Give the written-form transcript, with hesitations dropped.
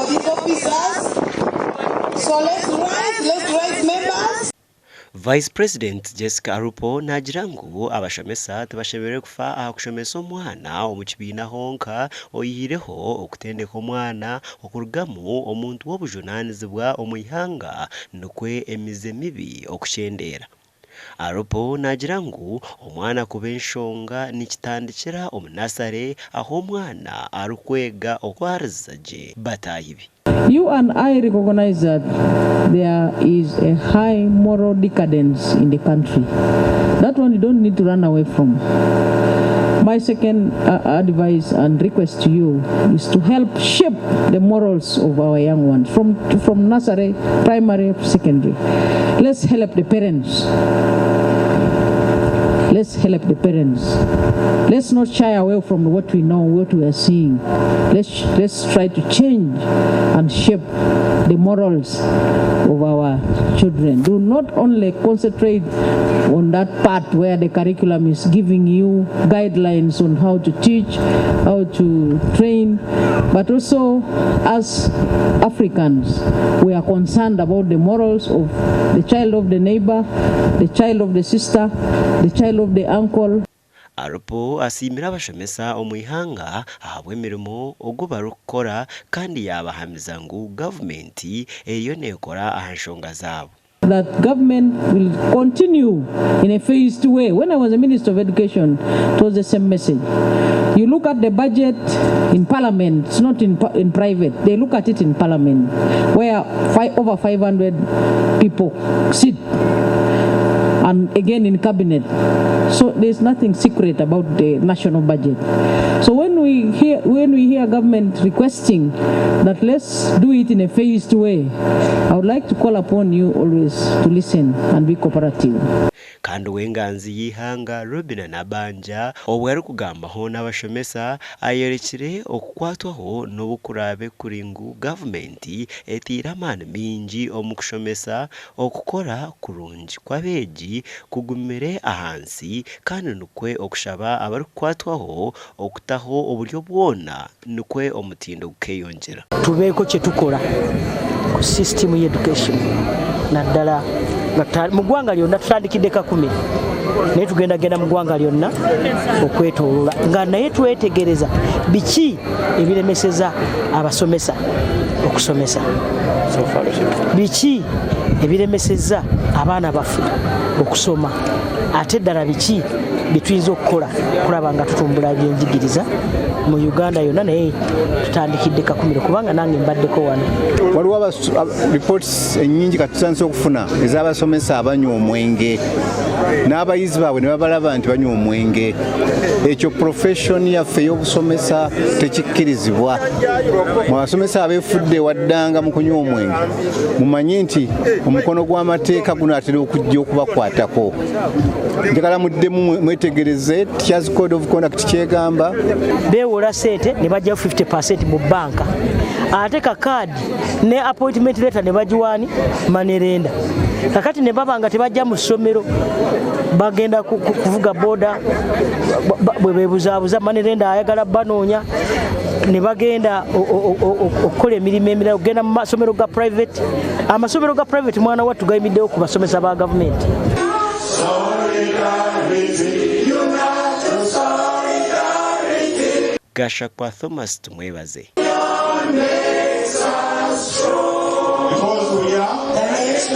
for these officers. So let's rise members. Vice President Jessica Arupo nagirangu abashomesa tubashebere kufa akushomesa omwana omukibiina honka oyihireho okutendeka omwana okurugamu omuntu w'obujunanizibwa omwihanga nukwe emize mibi okukyendera. Arupo nagirangu omwana kuba enshonga nikitandikira omunasare aho omwana arukwega okwariza gye batayibi. You and I recognize that there is a high moral decadence in the country. That one you don't need to run away from. My second advice and request to you is to help shape the morals of our young ones from nursery, primary, secondary. Let's help the parents. Let's help the parents. Let's not shy away from what we know, what we are seeing. Let's try to change and shape the morals of our children. Do not only concentrate on that part where the curriculum is giving you guidelines on how to teach, how to train, but also as Africans, we are concerned about the morals of the child of the neighbor, the child of the sister, the child of the uncle. Arupo asimira abashomesa omwihanga ahabwe emirimo ogwo barukora kandi yabahamiza ngu gavumenti eriyo nekora aha nshonga zaabo. That government will continue in a phased way. When I was a Minister of Education, it was the same message. You look at the budget in Parliament, it's not in private. They look at it in Parliament, where over 500 people sit, and again in cabinet. So there's nothing secret about the national budget. So when we hear government requesting that let's do it in a phased way, I would like to call upon you always to listen and be cooperative. Kandi wenganzi yihanga Robina Nabanja obwari kugambaho n'abashomesa ayerekire okukwatwaho n'obukurabe kuringu gavumenti etira amani mingi omukushomesa okukora kurungi kwabeegi kugumire ahansi kandi nukwe okushaba abari kukwatwaho okutaho oburyo bwona nukwe omutindo gukeyongera. Tubeeko kye tukola ku system ya education naddala mu ggwanga lyonna tutandikidde Kakumiro naye tugenda mu ggwanga lyonna okwetooloola nga naye twetegereza biki ebiremeseza abasomesa okusomesa, biki ebiremeseza abaana baffe okusoma, ate ddala biki bituyinza okukola kulaba nga tutumbula ebyenjigiriza mu Uganda yonna naye tutandikidde Kakumiro kubanga nange mbaddeko wano. Waliwo reports ennyingi katutandise okufuna ez'abasomesa abanywa omwenge n'abayizi baabwe ne babalaba nti banywa omwenge. Ekyo profession yaffe ey'obusomesa tekikkirizibwa. Mu basomesa abeefudde waddanga mu kunywa omwenge mumanye nti omukono gw'amateeka gunaatera okujja okubakwatako. Njagala muddemu mwetegereze Teachers Code of Conduct kyegamba beewola sente ne bajjayo 50% mu banka, ate kakaadi ne appointment letter ne bagiwaani manerenda. Kakati ne baba nga tebajja mu ssomero bagenda kuvuga boda bwe beebuzaabuza manerenda ayagala banoonya ne bagenda okukola emirimu emirala okugenda mu masomero ga private. Amasomero ga private mwana wattu gayimiddewo ku basomesa ba gavumenti. Gasha kwa Thomas tumwebaze.